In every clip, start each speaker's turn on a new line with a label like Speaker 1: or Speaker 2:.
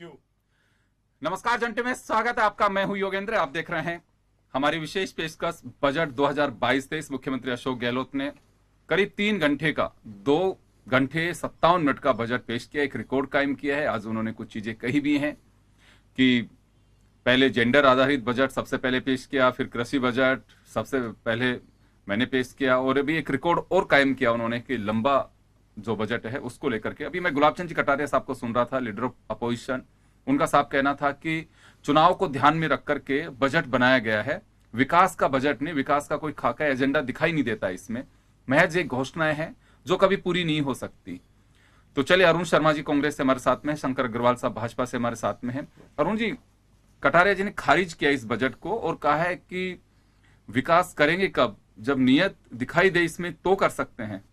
Speaker 1: क्यों?
Speaker 2: नमस्कार जंटे में स्वागत है आपका। मैं हूं योगेंद्र। आप देख रहे हैं हमारी विशेष पेशकश बजट 2022-23। मुख्यमंत्री अशोक गहलोत ने करीब 3 घंटे का 2 घंटे 57 मिनट का बजट पेश किया, एक रिकॉर्ड कायम किया है। आज उन्होंने कुछ चीजें कही भी हैं कि पहले जेंडर आधारित बजट सबसे पहले पेश किया, फिर कृषि बजट सबसे पहले मैंने पेश किया, और अभी एक रिकॉर्ड और कायम किया उन्होंने कि लंबा जो बजट है उसको लेकर के। अभी मैं गुलाब चंद जी कटारिया साहब को सुन रहा था, लीडर ऑफ अपोजिशन। उनका साफ कहना था कि चुनाव को ध्यान में रख करके बजट बनाया गया है, विकास का बजट नहीं, विकास का कोई खाका एजेंडा दिखाई नहीं देता इसमें, महज एक घोषणाएं हैं जो कभी पूरी नहीं हो सकती। तो चलिए, अरुण शर्मा जी कांग्रेस से हमारे साथ में, शंकर अग्रवाल साहब भाजपा से हमारे साथ में हैं। अरुण जी, कटारिया जी ने खारिज किया इस बजट को और कहा है कि विकास करेंगे कब, जब नियत दिखाई दे इसमें तो कर सकते हैं।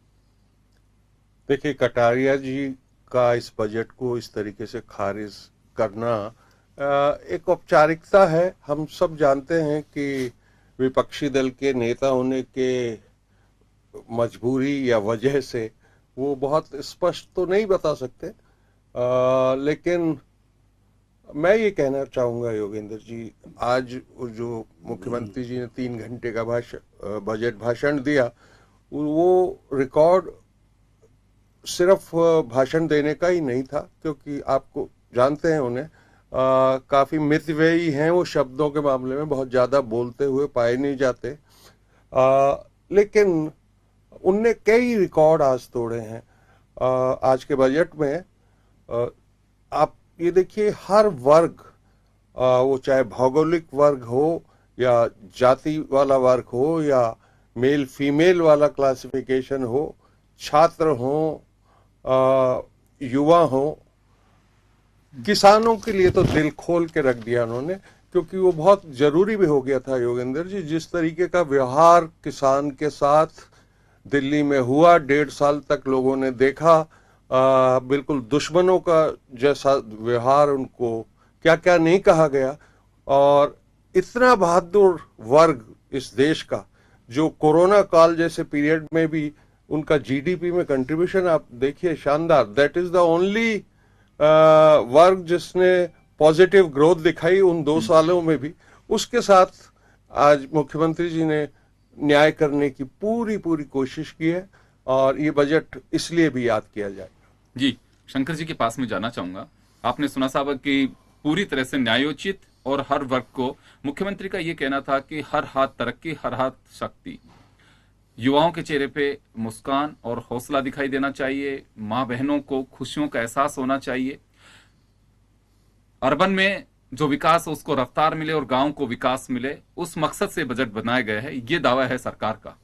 Speaker 1: देखिए, कटारिया जी का इस बजट को इस तरीके से खारिज करना एक औपचारिकता है। हम सब जानते हैं कि विपक्षी दल के नेता होने के मजबूरी या वजह से वो बहुत स्पष्ट तो नहीं बता सकते, लेकिन मैं ये कहना चाहूँगा योगेंद्र जी, आज जो मुख्यमंत्री जी ने 3 घंटे का बजट भाषण दिया, वो रिकॉर्ड सिर्फ भाषण देने का ही नहीं था, क्योंकि आपको जानते हैं उन्हें काफ़ी मितव्ययी हैं वो, शब्दों के मामले में बहुत ज़्यादा बोलते हुए पाए नहीं जाते, लेकिन उनने कई रिकॉर्ड आज तोड़े हैं। आज के बजट में आप ये देखिए, हर वर्ग, वो चाहे भौगोलिक वर्ग हो या जाति वाला वर्ग हो या मेल फीमेल वाला क्लासिफिकेशन हो, छात्र हो, युवा हो, किसानों के लिए तो दिल खोल के रख दिया उन्होंने, क्योंकि वो बहुत जरूरी भी हो गया था योगेंद्र जी। जिस तरीके का व्यवहार किसान के साथ दिल्ली में हुआ, 1.5 साल तक लोगों ने देखा, बिल्कुल दुश्मनों का जैसा व्यवहार, उनको क्या क्या नहीं कहा गया। और इतना बहादुर वर्ग इस देश का, जो कोरोना काल जैसे पीरियड में भी उनका जीडीपी में कंट्रीब्यूशन आप देखिए, शानदार। दैट इज द ओनली वर्ग जिसने पॉजिटिव ग्रोथ दिखाई उन 2 सालों में भी। उसके साथ आज मुख्यमंत्री जी ने न्याय करने की पूरी कोशिश की है, और ये बजट इसलिए भी याद किया जाए।
Speaker 2: जी, शंकर जी के पास में जाना चाहूंगा। आपने सुना साहब कि पूरी तरह से न्यायोचित और हर वर्ग को, मुख्यमंत्री का ये कहना था कि हर हाथ तरक्की, हर हाथ शक्ति। युवाओं के चेहरे पे मुस्कान और हौसला दिखाई देना चाहिए, मां बहनों को खुशियों का एहसास होना चाहिए, अर्बन में जो विकास है उसको रफ्तार मिले और गांव को विकास मिले, उस मकसद से बजट बनाया गया है, ये दावा है सरकार का।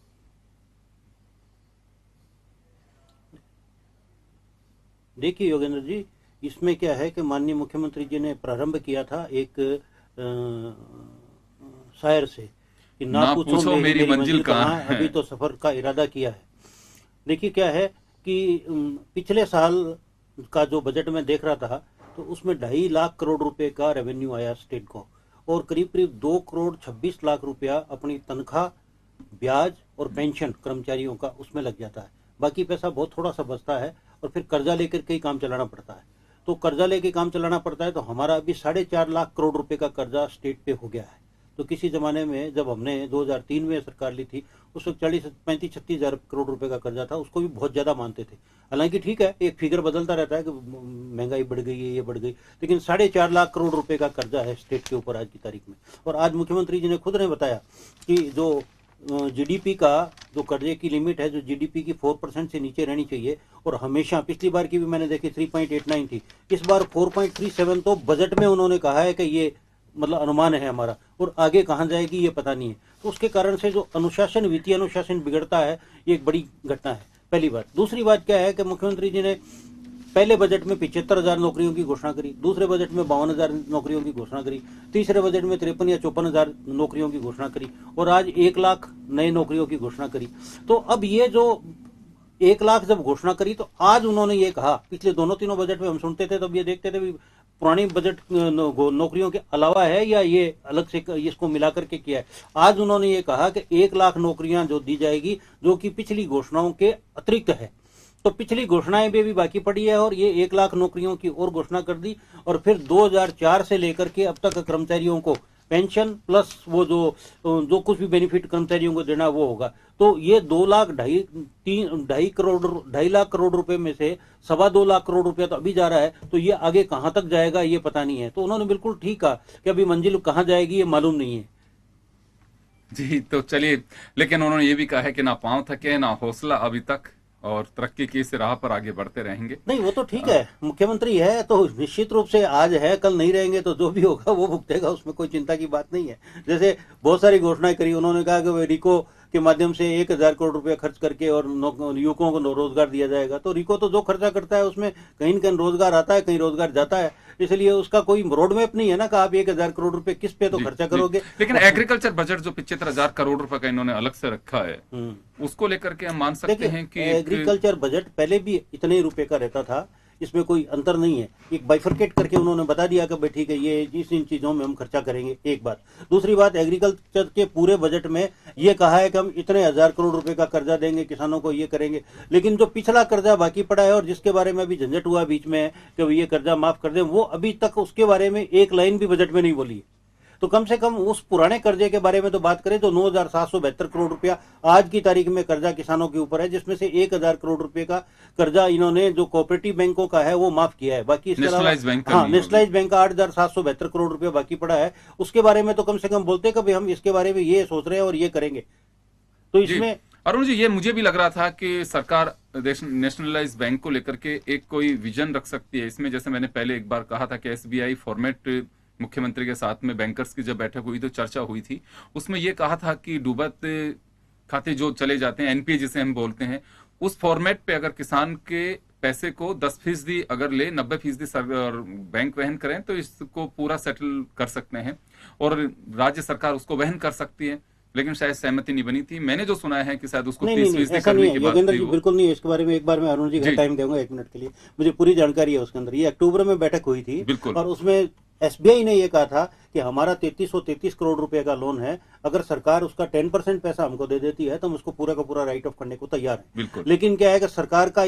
Speaker 3: देखिए योगेंद्र जी, इसमें क्या है कि माननीय मुख्यमंत्री जी ने प्रारंभ किया था एक शायर से कि ना पूछो मेरी मंजिल कहाँ है, अभी तो सफर का इरादा किया है। देखिए क्या है कि पिछले साल का जो बजट में देख रहा था, तो उसमें 2.5 लाख करोड़ रुपए का रेवेन्यू आया स्टेट को, और करीब 2 करोड़ 26 लाख रुपया अपनी तनख्वाह, ब्याज और पेंशन कर्मचारियों का उसमें लग जाता है। बाकी पैसा बहुत थोड़ा सा बचता है, और फिर कर्जा लेकर के ही काम चलाना पड़ता है। तो कर्जा लेके काम चलाना पड़ता है, तो हमारा अभी 4.5 लाख करोड़ रुपए का कर्जा स्टेट पे हो गया है। तो किसी जमाने में जब हमने 2003 में सरकार ली थी, उस वक्त 35-36 हजार करोड़ रुपए का कर्जा था, उसको भी बहुत ज्यादा मानते थे। हालांकि ठीक है, एक फिगर बदलता रहता है कि महंगाई बढ़ गई है, ये बढ़ गई, लेकिन 4.5 लाख करोड़ रुपए का कर्जा है स्टेट के ऊपर आज की तारीख में। और आज मुख्यमंत्री जी ने खुद ने बताया कि जो जीडीपी का जो कर्जे की लिमिट है, जो जीडीपी की 4% से नीचे रहनी चाहिए, और हमेशा पिछली बार की भी मैंने देखी 3.89 थी, इस बार 4.37 तो बजट में उन्होंने कहा है कि ये मतलब अनुमान है हमारा, और आगे कहाँ जाएगी ये पता नहीं है। तो उसके कारण से जो अनुशासन, वित्तीय अनुशासन बिगड़ता है, ये एक बड़ी घटना है, पहली बात। दूसरी बात क्या है कि मुख्यमंत्री जी ने पहले बजट में 75,000 नौकरियों की घोषणा करी, दूसरे बजट में 52,000 नौकरियों की घोषणा करी, तीसरे बजट में 53 या 54,000 नौकरियों की घोषणा करी, और आज 1 लाख नए नौकरियों की घोषणा करी। तो अब ये जो 1 लाख जब घोषणा करी, तो आज उन्होंने ये कहा, पिछले 2-3 बजट में हम सुनते थे तब ये देखते थे पुरानी बजट नौकरियों के अलावा है या ये अलग से इसको मिलाकर के किया है। आज उन्होंने ये कहा कि 1 लाख नौकरियां जो दी जाएगी, जो कि पिछली घोषणाओं के अतिरिक्त है, तो पिछली घोषणाएं भी अभी बाकी पड़ी है और ये 1 लाख नौकरियों की और घोषणा कर दी और फिर 2004 से लेकर के अब तक कर्मचारियों को पेंशन प्लस वो जो कुछ भी बेनिफिट कर्मचारियों को देना वो होगा। तो ये 2 लाख करोड़ रुपए में से 2.25 लाख करोड़ रुपया तो अभी जा रहा है, तो ये आगे कहां तक जाएगा ये पता नहीं है। तो उन्होंने बिल्कुल ठीक कहा कि अभी मंजिल कहां जाएगी ये मालूम नहीं है।
Speaker 2: जी, तो चलिए, लेकिन उन्होंने ये भी कहा है कि ना पांव थके ना हौसला अभी तक, और तरक्की की इस राह पर आगे बढ़ते रहेंगे।
Speaker 3: नहीं वो तो ठीक है, मुख्यमंत्री है तो निश्चित रूप से आज है कल नहीं रहेंगे, तो जो भी होगा वो भुगतेगा, उसमें कोई चिंता की बात नहीं है। जैसे बहुत सारी घोषणाएं करी उन्होंने, कहा कि रिको के माध्यम से 1,000 करोड़ रुपया खर्च करके और युवकों को रोजगार दिया जाएगा। तो रिको तो जो खर्चा करता है उसमें कहीं न कहीं रोजगार आता है, कहीं रोजगार जाता है, इसलिए उसका कोई रोड मैप नहीं है ना कि आप 1,000 करोड़ रुपए किस पे तो खर्चा करोगे।
Speaker 2: लेकिन एग्रीकल्चर बजट जो 75,000 करोड़ रुपए का इन्होंने अलग से रखा है, उसको लेकर के हम मान सकते हैं कि
Speaker 3: एग्रीकल्चर बजट पहले भी इतने रुपए का रहता था, इसमें कोई अंतर नहीं है। एक बाइफरकेट करके उन्होंने बता दिया कि भाई ठीक है ये इन चीजों में हम खर्चा करेंगे, एक बात। दूसरी बात, एग्रीकल्चर के पूरे बजट में ये कहा है कि हम इतने 1,000 करोड़ रुपए का कर्जा देंगे किसानों को, ये करेंगे। लेकिन जो पिछला कर्जा बाकी पड़ा है और जिसके बारे में अभी झंझट हुआ बीच में कि ये कर्जा माफ कर दें, वो अभी तक उसके बारे में एक लाइन भी बजट में नहीं बोली है। तो कम से कम उस पुराने कर्जे के बारे में तो बात करें। तो 9,772 करोड़ रुपया आज की तारीख में कर्जा किसानों के ऊपर है, जिसमें से 1,000 करोड़ रुपए का कर्जा इन्होंने जो कोऑपरेटिव बैंकों का है वो माफ किया है। बाकी इसके अलावा नेशनलाइज बैंक का 8,772 करोड़ रुपया बाकी पड़ा है। उसके बारे में तो कम से कम बोलते कि हम इसके बारे में ये सोच रहे हैं और ये करेंगे। तो इसमें
Speaker 2: अरुण जी, ये मुझे भी लग रहा था कि सरकार नेशनलाइज बैंक को लेकर के एक कोई विजन रख सकती है इसमें। जैसे मैंने पहले एक बार कहा था कि SBI फॉर्मेट मुख्यमंत्री के साथ में बैंकर्स की जब बैठक हुई तो चर्चा हुई थी, उसमें यह कहा था कि डूबत खाते जो चले जाते हैं, NPA जिसे हम बोलते हैं, उस फॉर्मेट पे अगर किसान के पैसे को 10% अगर ले, 90% बैंक वहन करें तो इसको पूरा सेटल कर सकते हैं और राज्य सरकार उसको वहन कर सकती है। लेकिन शायद सहमति नहीं बनी थी। मैंने जो सुना है कि शायद उसको 30% करने की बात थी।
Speaker 3: बिल्कुल नहीं है, इसके बारे में एक बार मैं अरुण जी का टाइम दूंगा 1 मिनट के लिए, मुझे पूरी जानकारी है उसके अंदर। ये अक्टूबर में बैठक हुई थी और उसमें SBI ने यह कहा था कि हमारा 3333 करोड़ रुपए का लोन है, अगर सरकार उसका 10% पैसा हमको दे देती है तो हम उसको पूरा का पूरा राइट ऑफ करने को तैयार है। लेकिन क्या है कि सरकार का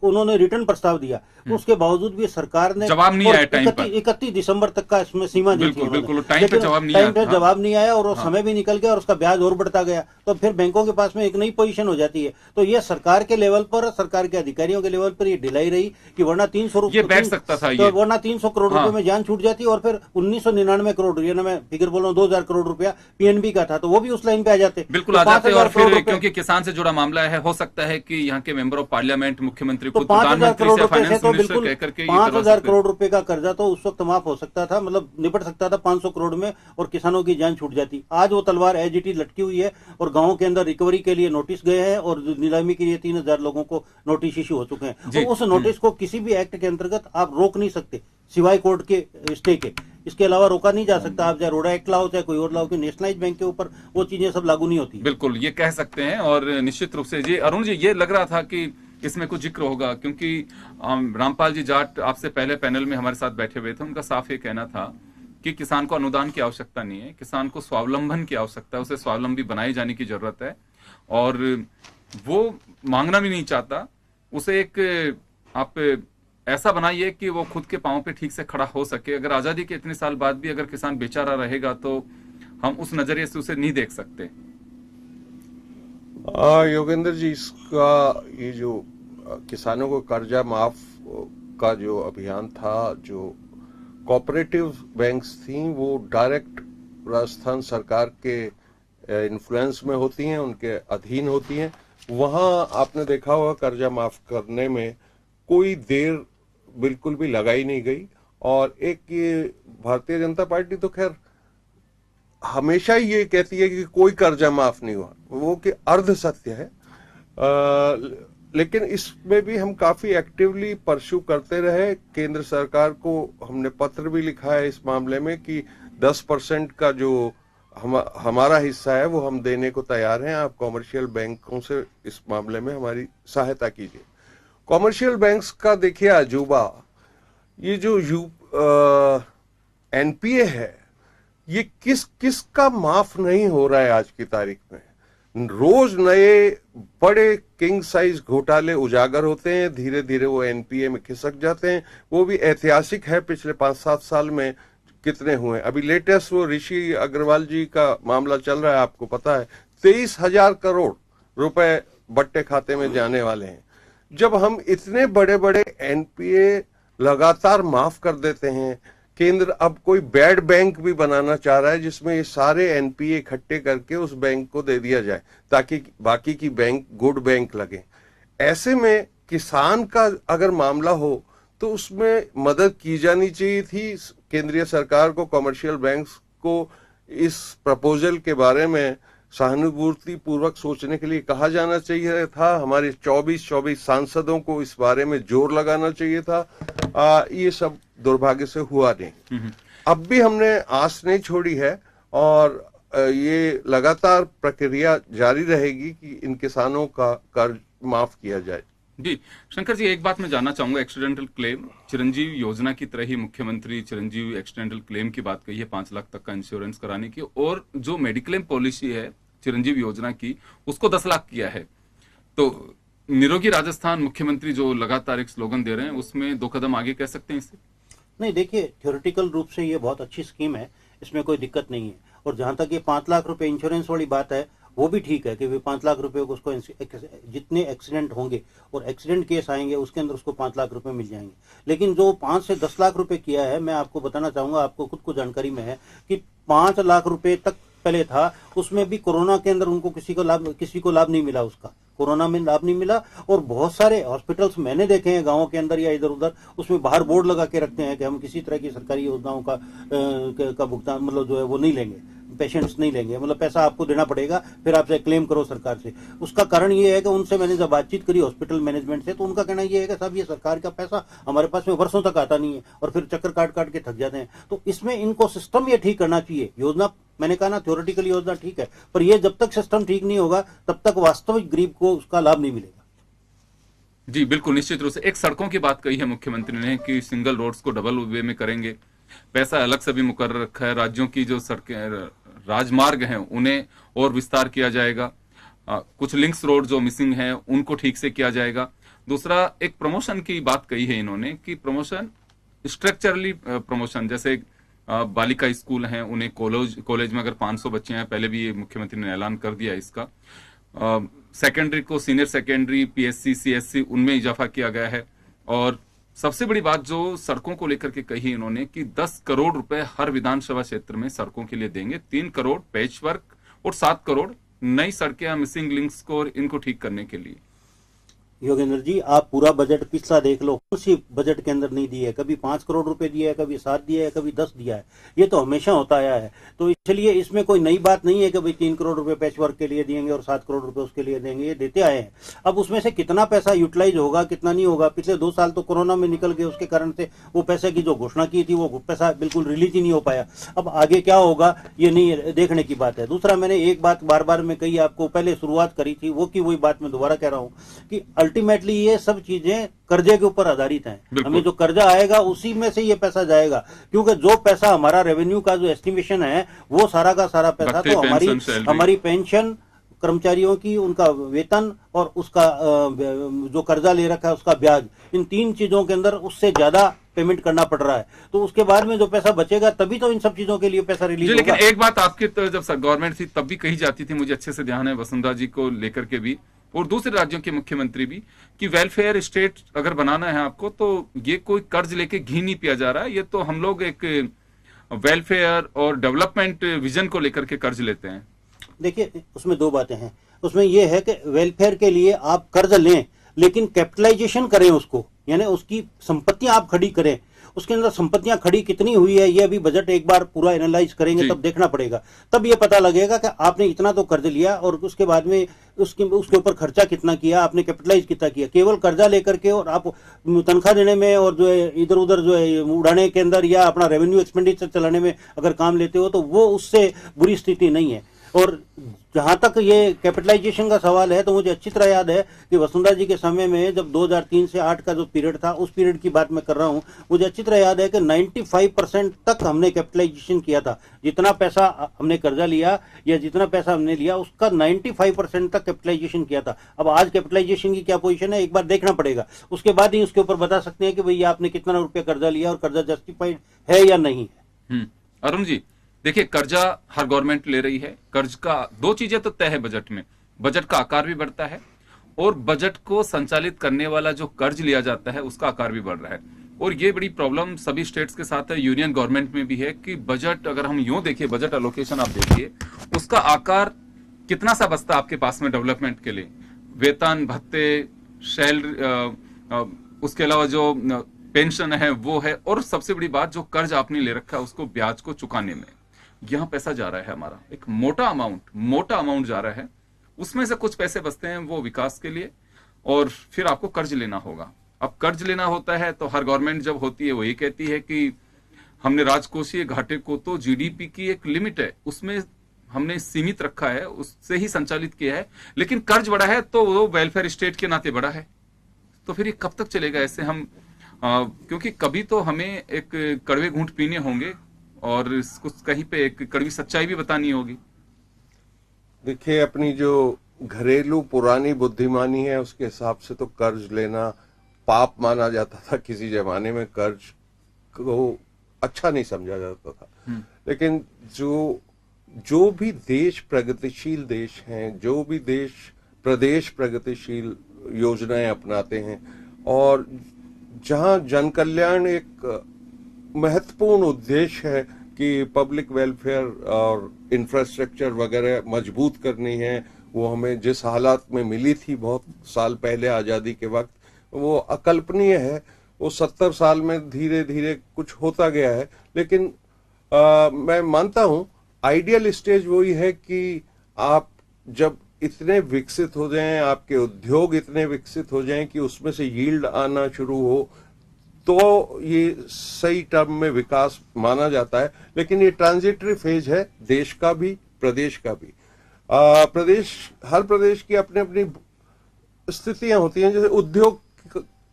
Speaker 3: उन्होंने रिटर्न प्रस्ताव दिया, उसके बावजूद भी सरकार ने
Speaker 2: जवाब नहीं आया।
Speaker 3: 31 दिसंबर तक का इसमें सीमा दी थी,
Speaker 2: टाइम पे
Speaker 3: जवाब नहीं आया और समय भी निकल गया और उसका ब्याज और बढ़ता गया। तो फिर बैंकों के पास में एक नई पोजीशन हो जाती है। तो ये सरकार के लेवल पर, सरकार के अधिकारियों के लेवल पर ये ढिलाई रही कि वरना 300
Speaker 2: बैठ सकता था,
Speaker 3: वरना 300 करोड़ रुपए में जान छूट जाती और फिर 1999 करोड़, ये ना मैं फिगर बोल रहा हूँ, 2,000 करोड़ रुपया PNB का था, तो वो भी उस लाइन पे आ जाते।
Speaker 2: बिल्कुल आ जाते। और फिर क्योंकि किसान से जुड़ा मामला है, हो सकता है कि यहाँ के मेंबर ऑफ पार्लियामेंट, मुख्यमंत्री को
Speaker 3: 5,000 करोड़ रुपए तो बिल्कुल 5,000 करोड़ रुपए का कर्जा तो उस वक्त माफ हो सकता था, मतलब निपट सकता था 500 करोड़ में और किसानों की जान छूट जाती। आज वो तलवार एज इट इज लटकी हुई है और गांवों के अंदर रिकवरी के लिए नोटिस गए हैं और नीलामी के लिए 3,000 लोगों को नोटिस इश्यू हो चुके हैं। तो उस नोटिस को किसी भी एक्ट के अंतर्गत आप रोक नहीं सकते सिवाय कोर्ट के स्टे के, इसके अलावा रोका नहीं जा सकता। आप चाहे रोडा एक्ट लाओ चाहे कोई और लाओ, कि नेशनलाइज बैंक के ऊपर वो चीजें सब लागू नहीं होती।
Speaker 2: बिल्कुल ये कह सकते हैं। और निश्चित रूप से जी अरुण जी, ये लग रहा था कि इसमें कुछ जिक्र होगा, क्योंकि रामपाल जी जाट आपसे पहले पैनल में हमारे साथ बैठे हुए थे, उनका साफ ये कहना था कि किसान को अनुदान की आवश्यकता नहीं है, किसान को स्वावलंबन की आवश्यकता है, उसे स्वावलंबी बनाई जाने की जरूरत है और वो मांगना भी नहीं चाहता। उसे एक आप ऐसा बनाइए कि वो खुद के पांव पे ठीक से खड़ा हो सके। अगर आजादी के इतने साल बाद भी अगर किसान बेचारा रहेगा तो हम उस नजरिए से उसे नहीं देख सकते।
Speaker 1: योगेंद्र जी, इसका ये जो किसानों को कर्जा माफ का जो अभियान था, जो कोऑपरेटिव बैंक्स थी वो डायरेक्ट राजस्थान सरकार के इन्फ्लुएंस में होती हैं, उनके अधीन होती हैं। वहां आपने देखा होगा कर्जा माफ करने में कोई देर बिल्कुल भी लगाई नहीं गई। और एक ये भारतीय जनता पार्टी तो खैर हमेशा ही ये कहती है कि कोई कर्जा माफ नहीं हुआ, वो कि अर्ध सत्य है। लेकिन इसमें भी हम काफी एक्टिवली परस्यू करते रहे। केंद्र सरकार को हमने पत्र भी लिखा है इस मामले में कि 10% का जो हमारा हिस्सा है वो हम देने को तैयार हैं। आप कॉमर्शियल बैंकों से इस मामले में हमारी सहायता कीजिए। कॉमर्शियल बैंक्स का देखिए अजूबा, ये जो NPA है, ये किस किस का माफ नहीं हो रहा है आज की तारीख में। रोज नए बड़े किंग साइज घोटाले उजागर होते हैं, धीरे धीरे वो एनपीए में खिसक जाते हैं। वो भी ऐतिहासिक है, पिछले 5-7 साल में कितने हुए। अभी लेटेस्ट वो ऋषि अग्रवाल जी का मामला चल रहा है, आपको पता है 23,000 करोड़ रुपए बट्टे खाते में जाने वाले हैं। जब हम इतने बड़े बड़े एनपीए लगातार माफ कर देते हैं, केंद्र अब कोई बैड बैंक भी बनाना चाह रहा है जिसमें ये सारे एनपीए इकट्ठे करके उस बैंक को दे दिया जाए ताकि बाकी की बैंक गुड बैंक लगे। ऐसे में किसान का अगर मामला हो तो उसमें मदद की जानी चाहिए थी केंद्रीय सरकार को, कमर्शियल बैंक्स को इस प्रपोजल के बारे में सहानुभूति पूर्वक सोचने के लिए कहा जाना चाहिए था। हमारे 24 सांसदों को इस बारे में जोर लगाना चाहिए था। ये सब दुर्भाग्य से हुआ नहीं। अब भी हमने आस नहीं छोड़ी है और ये लगातार प्रक्रिया जारी रहेगी कि इन किसानों का कर्ज माफ किया जाए।
Speaker 2: जी शंकर जी, एक बात मैं जानना चाहूंगा, एक्सीडेंटल क्लेम चिरंजीवी योजना की तरह ही मुख्यमंत्री चिरंजीवी एक्सीडेंटल क्लेम की बात कही है, 5 लाख तक का इंश्योरेंस कराने की, और जो मेडिक्लेम पॉलिसी है चिरंजीवी योजना की उसको 10 लाख किया है। तो निरोगी राजस्थान मुख्यमंत्री जो लगातार एक स्लोगन दे रहे हैं उसमें 2 कदम आगे कह सकते हैं इससे?
Speaker 3: नहीं, देखिए थ्योरेटिकल रूप से ये बहुत अच्छी स्कीम है, इसमें कोई दिक्कत नहीं है। और जहां तक ये 5 लाख रुपए इंश्योरेंस वाली बात है, वो भी ठीक है कि वे 5 लाख रुपए को उसको जितने एक्सीडेंट होंगे और एक्सीडेंट केस आएंगे उसके अंदर उसको 5 लाख रुपए मिल जाएंगे। लेकिन जो 5 से 10 लाख रुपए किया है, मैं आपको बताना चाहूंगा, आपको खुद को जानकारी में है कि 5 लाख रुपए तक पहले था, उसमें भी कोरोना के अंदर उनको किसी को लाभ नहीं मिला, उसका कोरोना में लाभ नहीं मिला। और बहुत सारे हॉस्पिटल्स मैंने देखे हैं गांवों के अंदर या इधर उधर, उसमें बाहर बोर्ड लगा के रखते हैं कि हम किसी तरह की सरकारी योजनाओं का भुगतान मतलब जो है वो नहीं लेंगे, पेशेंट्स नहीं लेंगे, मतलब पैसा आपको देना पड़ेगा, फिर आपसे क्लेम करो सरकार से। उसका कारण ये है कि उनसे मैंने जब बातचीत करी हॉस्पिटल मैनेजमेंट से, तो उनका कहना ये है कि साहब ये सरकार का पैसा हमारे पास में वर्षों तक आता नहीं है और फिर चक्कर काट काट के थक जाते हैं। तो इसमें इनको सिस्टम ये ठीक करना चाहिए। योजना मैंने कहा ना, थ्योरेटिकल योजना ठीक है, पर ये जब तक सिस्टम ठीक नहीं होगा तब तक वास्तविक गरीब को उसका लाभ नहीं मिलेगा।
Speaker 2: जी बिल्कुल, निश्चित रूप से। एक सड़कों की बात कही है मुख्यमंत्री ने कि सिंगल रोड्स को डबल वे में करेंगे, पैसा अलग से भी मुकर्रर रखा है। राज्यों की जो सड़कें राजमार्ग हैं उन्हें और विस्तार किया जाएगा, कुछ लिंक्स रोड जो मिसिंग हैं उनको ठीक से किया जाएगा। दूसरा, एक प्रमोशन की बात कही है इन्होंने कि प्रमोशन स्ट्रक्चरली प्रमोशन, जैसे बालिका स्कूल हैं उन्हें कॉलेज में अगर 500 बच्चे हैं, पहले भी मुख्यमंत्री ने ऐलान कर दिया इसका। सेकेंडरी को सीनियर सेकेंडरी, पीएससी, सीएससी उनमें इजाफा किया गया है। और सबसे बड़ी बात जो सड़कों को लेकर के कही इन्होंने कि 10 करोड़ रुपए हर विधानसभा क्षेत्र में सड़कों के लिए देंगे, 3 करोड़ पैच वर्क और 7 करोड़ नई सड़कें या मिसिंग लिंक्स को इनको ठीक करने के लिए।
Speaker 3: योगेंद्र जी, आप पूरा बजट पिछला देख लो, उसी बजट के अंदर नहीं दिए, कभी 5 करोड़ रुपए दिया है, कभी 7 दिया है, कभी 10 दिया है। ये तो हमेशा होता आया है। तो इसलिए इसमें कोई नई बात नहीं है कि भाई 3 करोड़ रुपए पैच वर्क के लिए देंगे और 7 करोड़ रुपए उसके लिए देंगे, ये देते आए हैं। अब उसमें से कितना पैसा यूटिलाइज होगा, कितना नहीं होगा, पिछले 2 साल तो कोरोना में निकल गए, उसके कारण से वो पैसे की जो घोषणा की थी वो पैसा बिल्कुल रिलीज ही नहीं हो पाया। अब आगे क्या होगा ये नहीं देखने की बात है। दूसरा, मैंने एक बात बार बार में कही, आपको पहले शुरुआत करी थी, वो की वही बात मैं दोबारा कह रहा हूँ कि अल्टीमेटली ये सब चीजें कर्जे के ऊपर आधारित हैं। हमें जो कर्जा आएगा उसी में से ये पैसा जाएगा, क्योंकि जो पैसा हमारा रेवेन्यू का जो एस्टिमेशन है वो सारा का सारा पैसा तो हमारी पेंशन, कर्मचारियों की उनका वेतन और उसका जो कर्जा ले रखा है उसका ब्याज, इन 3 चीजों के अंदर उससे ज्यादा पेमेंट करना पड़ रहा है। तो उसके बाद में जो पैसा बचेगा तभी तो इन सब चीजों के लिए पैसा रिलीज होगा।
Speaker 2: लेकिन एक बात आपकी तो जब गवर्नमेंट थी तब भी कही जाती थी, मुझे अच्छे से ध्यान है, वसुंधरा जी को लेकर के भी और दूसरे राज्यों के मुख्यमंत्री भी, कि वेलफेयर स्टेट अगर बनाना है आपको तो ये कोई कर्ज लेके घी नहीं पिया जा रहा है, ये तो हम लोग एक वेलफेयर और डेवलपमेंट विजन को लेकर के कर्ज लेते हैं।
Speaker 3: देखिए, उसमें 2 बातें हैं। उसमें यह है कि वेलफेयर के लिए आप कर्ज लें, लेकिन कैपिटलाइजेशन करें उसको, यानी उसकी संपत्तियां आप खड़ी करें। उसके अंदर संपत्तियां खड़ी कितनी हुई है ये अभी बजट एक बार पूरा एनालाइज करेंगे तब देखना पड़ेगा, तब ये पता लगेगा कि आपने इतना तो कर्ज लिया और उसके बाद में उसके ऊपर खर्चा कितना किया, आपने कैपिटलाइज कितना किया। केवल कर्जा लेकर के और आप तनख्वाह देने में और जो है इधर उधर जो है उड़ाने के अंदर या अपना रेवेन्यू एक्सपेंडिचर चलाने में अगर काम लेते हो तो वो उससे बुरी स्थिति नहीं है। और जहां तक ये कैपिटलाइजेशन का सवाल है, तो मुझे अच्छी तरह याद है कि वसुंधरा जी के समय में जब 2003 से 8 का जो पीरियड था, उस पीरियड की बात मैं कर रहा हूं, मुझे अच्छी तरह याद है कि 95% तक हमने कैपिटलाइजेशन किया था। जितना पैसा हमने कर्जा लिया या जितना पैसा हमने लिया, उसका 95% तक कैपिटलाइजेशन किया था। अब आज कैपिटलाइजेशन की क्या पोजीशन है, एक बार देखना पड़ेगा, उसके बाद ही उसके ऊपर बता सकते हैं कि भैया आपने कितना रुपया कर्जा लिया और कर्जा जस्टिफाइड है या नहीं है।
Speaker 2: अरुण जी, देखिए, कर्जा हर गवर्नमेंट ले रही है। कर्ज का दो चीजें तो तय है बजट में, बजट का आकार भी बढ़ता है और बजट को संचालित करने वाला जो कर्ज लिया जाता है उसका आकार भी बढ़ रहा है। और ये बड़ी प्रॉब्लम सभी स्टेट्स के साथ है, यूनियन गवर्नमेंट में भी है कि बजट, अगर हम यूं देखिए, बजट एलोकेशन आप देखिए, उसका आकार कितना सा बचता आपके पास में डेवलपमेंट के लिए, वेतन भत्ते, सैलरी, उसके अलावा जो पेंशन है वो है, और सबसे बड़ी बात, जो कर्ज आपने ले रखा है उसको ब्याज को चुकाने में यहां पैसा जा रहा है। हमारा एक मोटा अमाउंट जा रहा है, उसमें से कुछ पैसे बचते हैं वो विकास के लिए, और फिर आपको कर्ज लेना होगा। अब कर्ज लेना होता है तो हर गवर्नमेंट जब होती है वो ये कहती है कि हमने राजकोषीय घाटे को, तो जीडीपी की एक लिमिट है उसमें हमने सीमित रखा है, उससे ही संचालित किया है, लेकिन कर्ज बढ़ा है तो वो वेलफेयर स्टेट के नाते बढ़ा है। तो फिर ये कब तक चलेगा ऐसे? हम क्योंकि कभी तो हमें एक कड़वे घूंट पीने होंगे और इसको कहीं पे एक कड़वी सच्चाई भी बतानी होगी।
Speaker 1: देखिए, अपनी जो घरेलू पुरानी बुद्धिमानी है उसके हिसाब से तो कर्ज लेना पाप माना जाता था। किसी जमाने में कर्ज को अच्छा नहीं समझा जाता था। लेकिन जो भी देश प्रगतिशील देश हैं, जो भी प्रदेश प्रगतिशील योजनाएं अपनाते हैं, और जहां जन कल्याण एक महत्वपूर्ण उद्देश्य है कि पब्लिक वेलफेयर और इंफ्रास्ट्रक्चर वगैरह मजबूत करनी है, वो हमें जिस हालात में मिली थी बहुत साल पहले आज़ादी के वक्त, वो अकल्पनीय है। वो 70 साल में धीरे धीरे कुछ होता गया है। लेकिन मैं मानता हूं आइडियल स्टेज वही है कि आप जब इतने विकसित हो जाएं, आपके उद्योग इतने विकसित हो जाएं कि उसमें से यील्ड आना शुरू हो, तो ये सही टर्म में विकास माना जाता है। लेकिन ये ट्रांजिटरी फेज है, देश का भी प्रदेश का भी। हर प्रदेश की अपनी अपनी स्थितियां होती हैं। जैसे उद्योग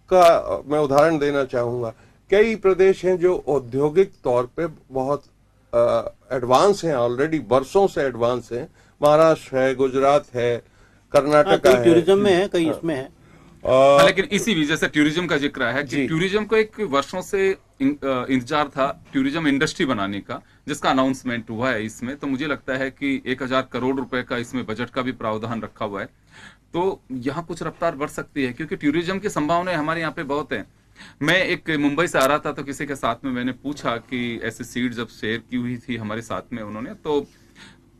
Speaker 1: का मैं उदाहरण देना चाहूंगा। कई प्रदेश हैं जो औद्योगिक तौर पे बहुत एडवांस हैं, ऑलरेडी वर्षों से एडवांस हैं। महाराष्ट्र है, गुजरात है, कर्नाटका है,
Speaker 3: टूरिज्म में है, कई इसमें है।
Speaker 2: लेकिन इसी वजह से टूरिज्म का जिक्र है कि टूरिज्म को एक वर्षों से इंतजार था टूरिज्म इंडस्ट्री बनाने का, जिसका अनाउंसमेंट हुआ है इसमें। तो मुझे लगता है कि 1000 करोड़ रुपए का इसमें बजट का भी प्रावधान रखा हुआ है, तो यहाँ कुछ रफ्तार बढ़ सकती है, क्योंकि टूरिज्म की संभावनाएं हमारे यहाँ पे बहुत है। मैं एक मुंबई से आ रहा था तो किसी के साथ में मैंने पूछा कि ऐसे सीट जब शेयर की हुई थी हमारे साथ में, उन्होंने तो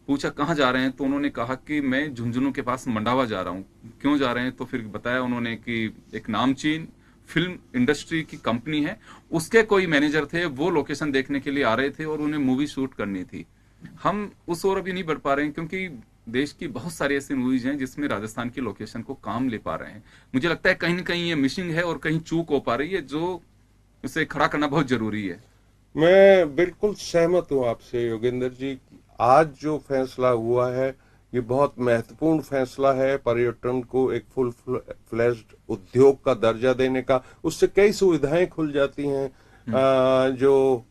Speaker 2: पूछा कहाँ जा रहे हैं, तो उन्होंने कहा कि मैं झुंझुनू के पास मंडावा जा रहा हूँ। क्यों जा रहे हैं? तो फिर बताया उन्होंने कि एक नामचीन फिल्म इंडस्ट्री की कंपनी है, उसके कोई मैनेजर थे, वो लोकेशन देखने के लिए आ रहे थे और उन्हें मूवी शूट करनी थी। हम उस ओर अभी नहीं बढ़ पा रहे हैं, क्योंकि देश की बहुत सारी ऐसी मूवीज हैं जिसमें राजस्थान की लोकेशन को काम ले पा रहे हैं। मुझे लगता है कहीं ना कहीं ये मिसिंग है और कहीं चूक हो पा रही है, जो उसे खड़ा करना बहुत जरूरी है।
Speaker 1: मैं बिल्कुल सहमत हूं आपसे योगेंद्र जी। आज जो फैसला हुआ है ये बहुत महत्वपूर्ण फैसला है, पर्यटन को एक फुल फ्लेज्ड उद्योग का दर्जा देने का। उससे कई सुविधाएं खुल जाती हैं। जो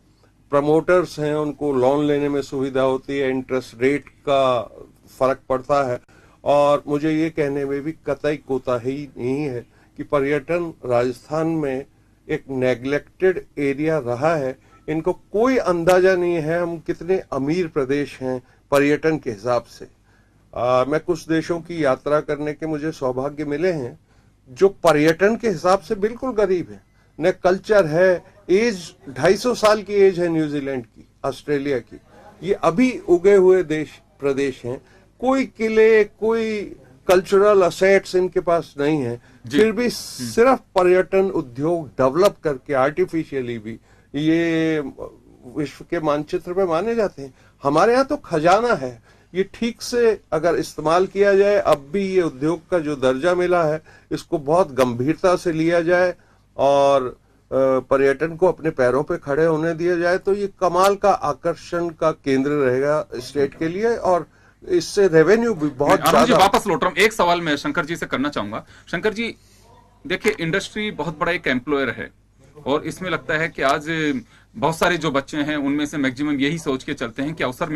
Speaker 1: प्रमोटर्स हैं उनको लोन लेने में सुविधा होती है, इंटरेस्ट रेट का फर्क पड़ता है। और मुझे ये कहने में भी कतई कोताही नहीं है कि पर्यटन राजस्थान में एक नेग्लेक्टेड एरिया रहा है। इनको कोई अंदाजा नहीं है हम कितने अमीर प्रदेश हैं पर्यटन के हिसाब से। मैं कुछ देशों की यात्रा करने के मुझे सौभाग्य मिले हैं जो पर्यटन के हिसाब से बिल्कुल गरीब है। न कल्चर है, एज 250 साल की एज है न्यूजीलैंड की, ऑस्ट्रेलिया की। ये अभी उगे हुए प्रदेश हैं। कोई किले, कोई कल्चरल असेट्स इनके पास नहीं है, फिर भी सिर्फ पर्यटन उद्योग डेवलप करके आर्टिफिशियली भी ये विश्व के मानचित्र में माने जाते हैं। हमारे यहाँ तो खजाना है, ये ठीक से अगर इस्तेमाल किया जाए, अब भी ये उद्योग का जो दर्जा मिला है इसको बहुत गंभीरता से लिया जाए और पर्यटन को अपने पैरों पे खड़े होने दिया जाए, तो ये कमाल का आकर्षण का केंद्र रहेगा स्टेट के लिए और इससे रेवेन्यू भी बहुत
Speaker 2: अरुण जी
Speaker 1: ज्यादा।
Speaker 2: वापस लौट रहा हूं, एक सवाल मैं शंकर जी से करना चाहूंगा। शंकर जी देखिए, इंडस्ट्री बहुत बड़ा एक एम्प्लॉयर है और इसमें लगता है कि आज बहुत सारे जो बच्चे हैं उनमें से मैक्सिमम यही सोच के चलते हैं कि अवसर